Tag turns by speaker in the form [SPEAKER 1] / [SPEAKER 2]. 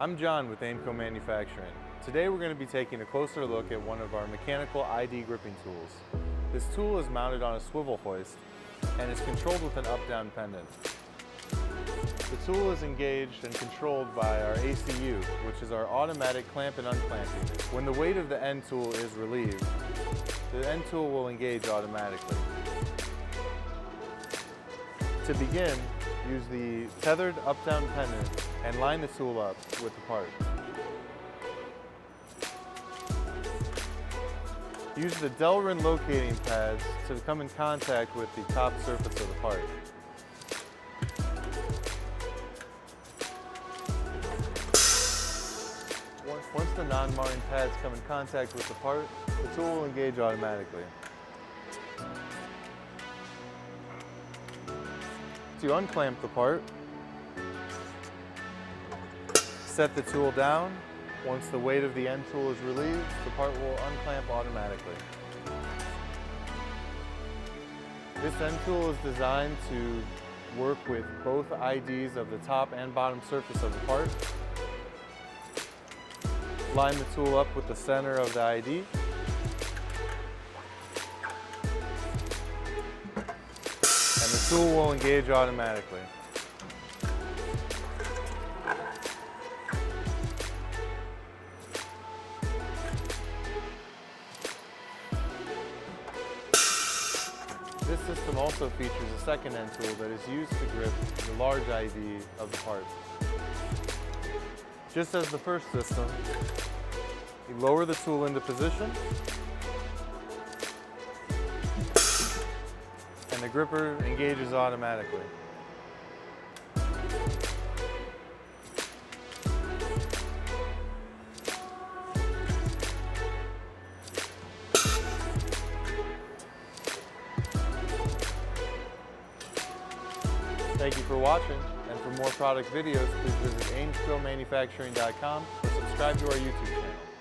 [SPEAKER 1] I'm John with Aimco Manufacturing. Today we're going to be taking a closer look at one of our mechanical ID gripping tools. This tool is mounted on a swivel hoist and is controlled with an up-down pendant. The tool is engaged and controlled by our ACU, which is our automatic clamp and unclamping. When the weight of the end tool is relieved, the end tool will engage automatically. To begin, use the tethered up-down pendant and line the tool up with the part. Use the Delrin locating pads to come in contact with the top surface of the part. Once the non-marring pads come in contact with the part, the tool will engage automatically. To unclamp the part, set the tool down. Once the weight of the end tool is relieved, the part will unclamp automatically. This end tool is designed to work with both IDs of the top and bottom surface of the part. Line the tool up with the center of the ID. And the tool will engage automatically. This system also features a second end tool that is used to grip the large ID of the part. Just as the first system, you lower the tool into position and the gripper engages automatically. Thank you for watching, and for more product videos, please visit AIMcomanufacturing.com or subscribe to our YouTube channel.